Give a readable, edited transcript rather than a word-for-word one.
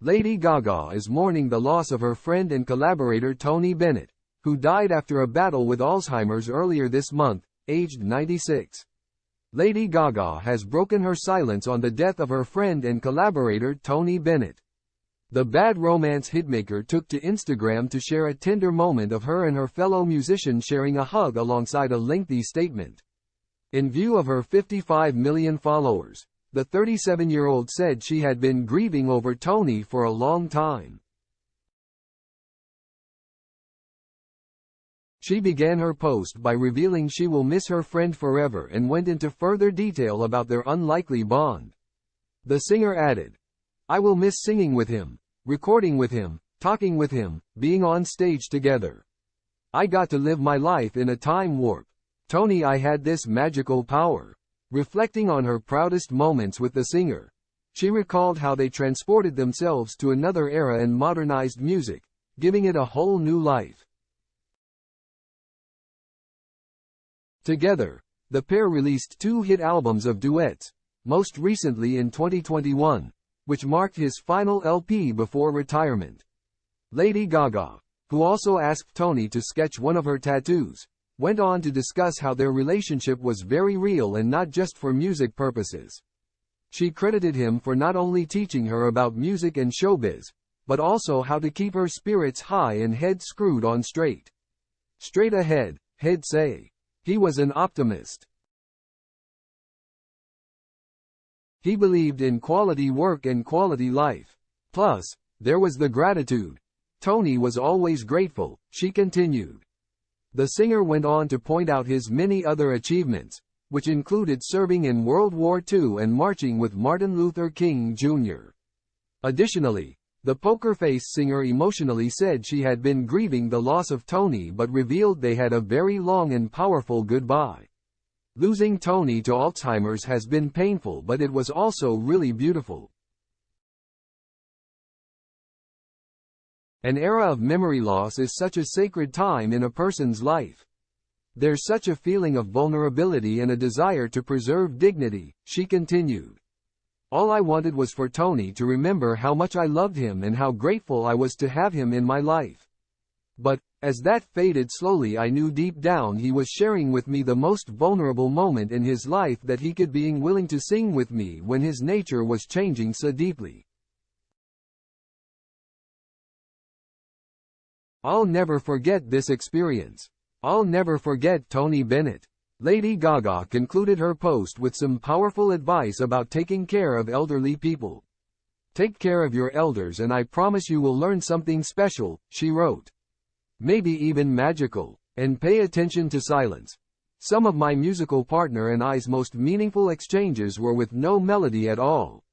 Lady Gaga is mourning the loss of her friend and collaborator Tony Bennett, who died after a battle with Alzheimer's earlier this month, aged 96. Lady Gaga has broken her silence on the death of her friend and collaborator Tony Bennett. The Bad Romance hitmaker took to Instagram to share a tender moment of her and her fellow musician sharing a hug alongside a lengthy statement. In view of her 55 million followers, the 37-year-old said she had been grieving over Tony for a long time. She began her post by revealing she will miss her friend forever and went into further detail about their unlikely bond. The singer added, "I will miss singing with him, recording with him, talking with him, being on stage together. I got to live my life in a time warp. Tony, I had this magical power." Reflecting on her proudest moments with the singer, she recalled how they transported themselves to another era and modernized music, giving it a whole new life. Together, the pair released 2 hit albums of duets, most recently in 2021, which marked his final LP before retirement. Lady Gaga, who also asked Tony to sketch one of her tattoos, went on to discuss how their relationship was very real and not just for music purposes. She credited him for not only teaching her about music and showbiz, but also how to keep her spirits high and head screwed on straight. Straight ahead, he'd say. He was an optimist. He believed in quality work and quality life. Plus, there was the gratitude. Tony was always grateful, she continued. The singer went on to point out his many other achievements, which included serving in World War II and marching with Martin Luther King Jr. Additionally, the Poker Face singer emotionally said she had been grieving the loss of Tony but revealed they had a very long and powerful goodbye. Losing Tony to Alzheimer's has been painful, but it was also really beautiful. An era of memory loss is such a sacred time in a person's life. There's such a feeling of vulnerability and a desire to preserve dignity, she continued. All I wanted was for Tony to remember how much I loved him and how grateful I was to have him in my life. But, as that faded slowly, I knew deep down he was sharing with me the most vulnerable moment in his life, that he could be willing to sing with me when his nature was changing so deeply. I'll never forget this experience. I'll never forget Tony Bennett. Lady Gaga concluded her post with some powerful advice about taking care of elderly people. "Take care of your elders and I promise you will learn something special," she wrote. "Maybe even magical. And pay attention to silence. Some of my musical partner and I's most meaningful exchanges were with no melody at all.